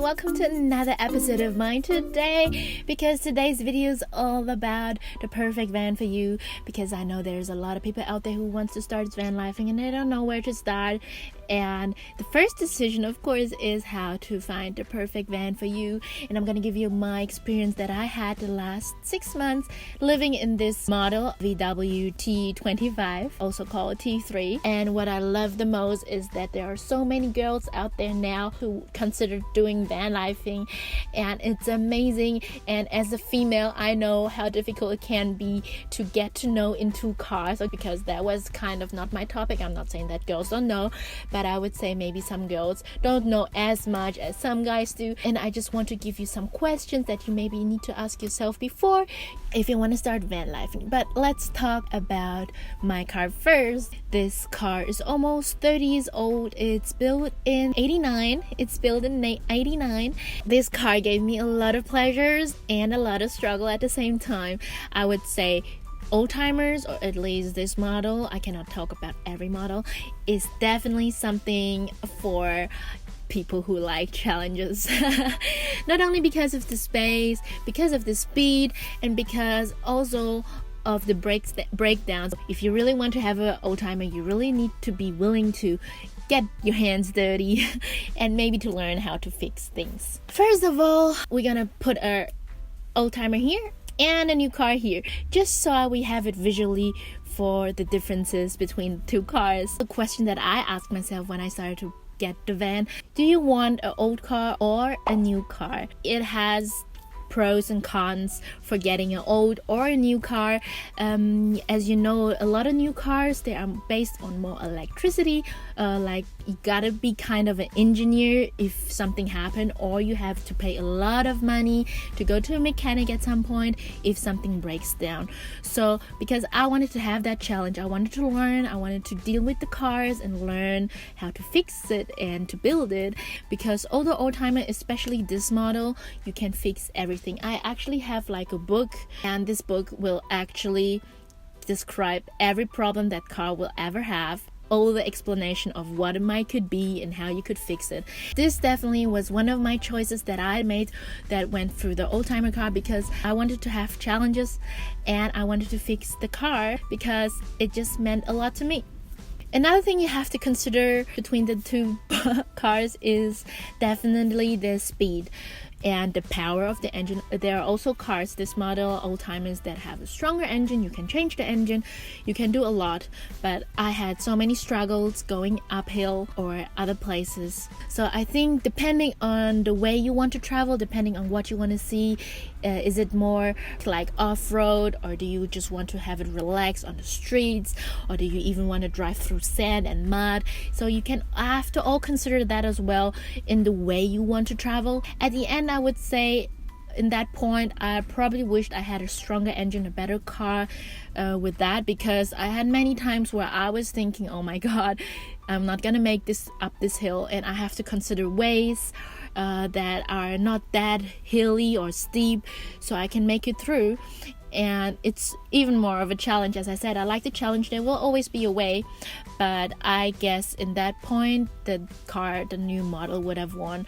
welcome to another episode of mine today, because today's video is all about the perfect van for you, because I know there's a lot of people out there who wants to start van lifing and they don't know where to start. And the first decision, of course, is how to find the perfect van for you. And I'm going to give you my experience that I had the last 6 months living in this model VW T25, also called T3. And what I love the most is that there are so many girls out there now who consider doing van lifing, and it's amazing. And as a female, I know how difficult it can be to get to know into cars, because that was kind of not my topic. I'm not saying that girls don't know, but I would say maybe some girls don't know as much as some guys do. And I just want to give you some questions that you maybe need to ask yourself before if you want to start van lifing. But let's talk about my car first. This car is almost 30 years old. It's built in 89. This car gave me a lot of pleasures and a lot of struggle at the same time. I would say old-timers, or at least this model, I cannot talk about every model, is definitely something for people who like challenges. Not only because of the space, because of the speed, and because also of the breakdowns. If you really want to have an old-timer, you really need to be willing to get your hands dirty and maybe to learn how to fix things. First of all, we're gonna put our old-timer here and a new car here, just so we have it visually for the differences between two cars. The question that I asked myself when I started to get the van: do you want an old car or a new car? It has pros and cons for getting an old or a new car. As you know, a lot of new cars, they are based on more electricity. Like you gotta be kind of an engineer if something happened, or you have to pay a lot of money to go to a mechanic at some point if something breaks down. So because I wanted to have that challenge, I wanted to learn, I wanted to deal with the cars and learn how to fix it and to build it, because older old-timer, especially this model, you can fix everything. I actually have like a book, and this book will actually describe every problem that car will ever have, all the explanation of what it might could be and how you could fix it. This definitely was one of my choices that I made that went through the old-timer car, because I wanted to have challenges and I wanted to fix the car because it just meant a lot to me. Another thing you have to consider between the two cars is definitely the speed and the power of the engine. There are also cars, this model, old-timers, that have a stronger engine. You can change the engine, you can do a lot, but I had so many struggles going uphill or other places. So I think depending on the way you want to travel, depending on what you want to see, is it more like off-road, or do you just want to have it relaxed on the streets, or do you even want to drive through sand and mud? So you can have to all consider that as well in the way you want to travel. At the end, I would say in that point, I probably wished I had a stronger engine, a better car with that, because I had many times where I was thinking, oh my god, I'm not gonna make this up this hill, and I have to consider ways that are not that hilly or steep so I can make it through. And it's even more of a challenge. As I said, I like the challenge. There will always be a way, but I guess in that point, the car, the new model, would have won.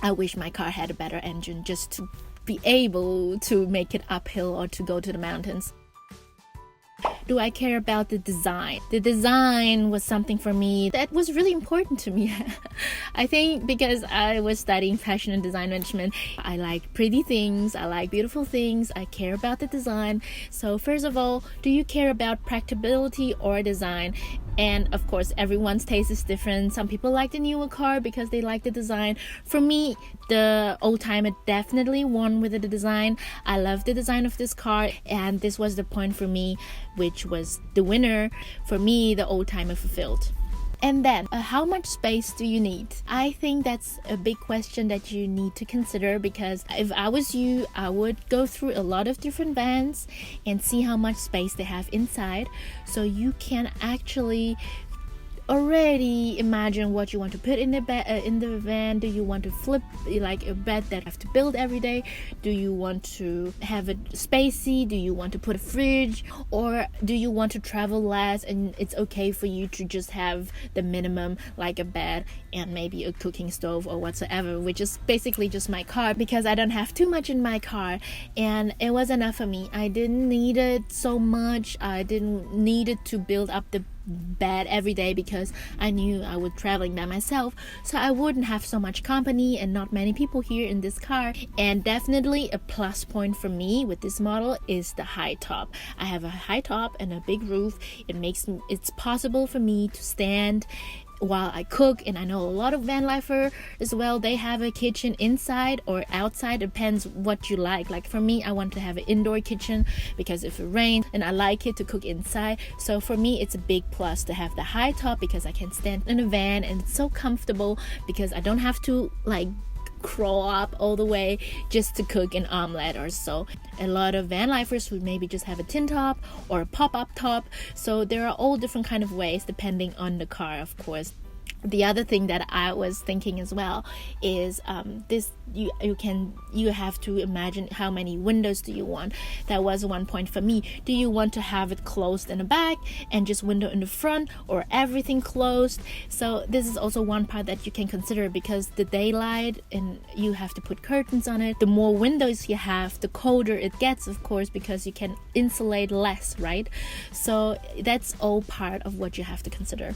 I wish my car had a better engine just to be able to make it uphill or to go to the mountains. Do I care about the design? The design was something for me that was really important to me. I think because I was studying fashion and design management, I like pretty things, I like beautiful things, I care about the design. So first of all, do you care about practicability or design? And of course, everyone's taste is different. Some people like the newer car because they like the design. For me, the old-timer definitely won with the design. I love the design of this car, and this was the point for me, which was the winner. For me, the old-timer fulfilled. And then, how much space do you need? I think that's a big question that you need to consider, because if I was you, I would go through a lot of different vans and see how much space they have inside, so you can actually already imagine what you want to put in the in the van. Do you want to flip like a bed that you have to build every day? Do you want to have it spacey? Do you want to put a fridge? Or do you want to travel less and it's okay for you to just have the minimum, like a bed and maybe a cooking stove or whatsoever, which is basically just my car, because I don't have too much in my car and it was enough for me. I didn't need it so much. I didn't need it to build up the bed every day because I knew I was traveling by myself, so I wouldn't have so much company and not many people here in this car. And definitely a plus point for me with this model is the high top. I have a high top and a big roof. It's possible for me to stand while I cook, and I know a lot of van lifer as well, they have a kitchen inside or outside, depends what you like. Like for me, I want to have an indoor kitchen because if it rains, and I like it to cook inside. So for me, it's a big plus to have the high top because I can stand in a van and it's so comfortable because I don't have to like crawl up all the way just to cook an omelette or so. A lot of van lifers would maybe just have a tin top or a pop-up top, so there are all different kind of ways depending on the car, of course. The other thing that I was thinking as well is this you have to imagine how many windows do you want. That was one point for me. Do you want to have it closed in the back and just window in the front, or everything closed? So this is also one part that you can consider, because the daylight and you have to put curtains on it. The more windows you have, the colder it gets, of course, because you can insulate less, right? So that's all part of what you have to consider.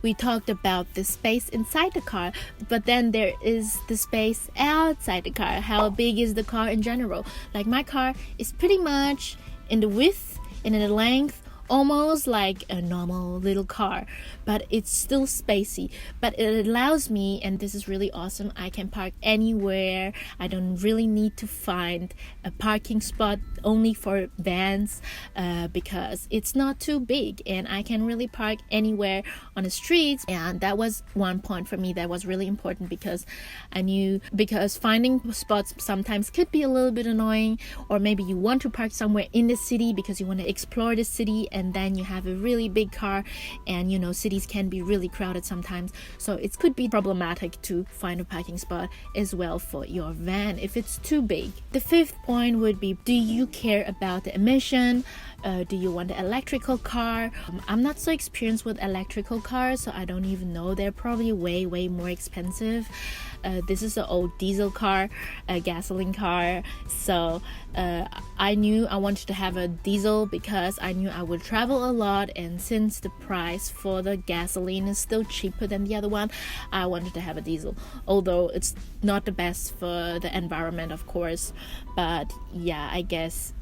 We talked about the space inside the car, but then there is the space outside the car. How big is the car in general? Like my car is pretty much in the width and in the length, almost like a normal little car, but it's still spacey. But it allows me, and this is really awesome, I can park anywhere. I don't really need to find a parking spot only for vans because it's not too big, and I can really park anywhere on the streets. And that was one point for me that was really important, because I knew, because finding spots sometimes could be a little bit annoying, or maybe you want to park somewhere in the city because you want to explore the city, and then you have a really big car, and you know cities can be really crowded sometimes, so it could be problematic to find a parking spot as well for your van if it's too big. The fifth point would be, do you care about the emission? Do you want an electrical car? I'm not so experienced with electrical cars, so I don't even know. They're probably way more expensive. This is an old diesel car, a gasoline car, so I knew I wanted to have a diesel because I knew I would travel a lot, and since the price for the gasoline is still cheaper than the other one, I wanted to have a diesel, although it's not the best for the environment, of course. But yeah, I guess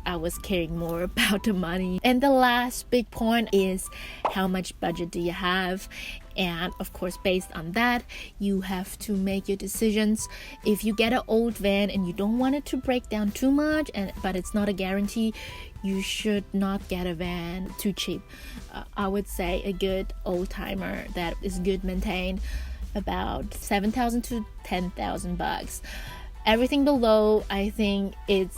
I was caring more about the money. And the last big point is, how much budget do you have? And of course, based on that, you have to make your decisions. If you get an old van and you don't want it to break down too much, but it's not a guarantee, you should not get a van too cheap. I would say a good old timer that is good maintained, about 7,000 to 10,000 bucks. Everything below, I think it's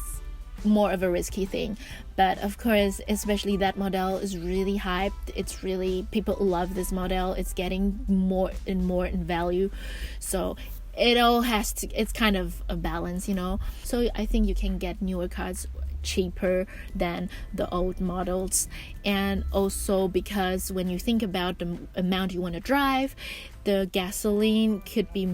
more of a risky thing. But of course, especially that model is really hyped. It's really, people love this model. It's getting more and more in value, so it all has to, it's kind of a balance, you know. So I think you can get newer cars cheaper than the old models. And also because when you think about the amount you want to drive, the gasoline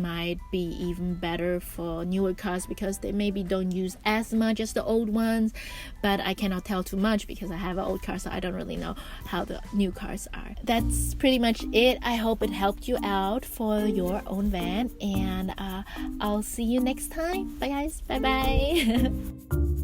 might be even better for newer cars because they maybe don't use as much as the old ones. But I cannot tell too much because I have an old car, so I don't really know how the new cars are. That's pretty much it. I hope it helped you out for your own van, and I'll see you next time. Bye guys. Bye bye.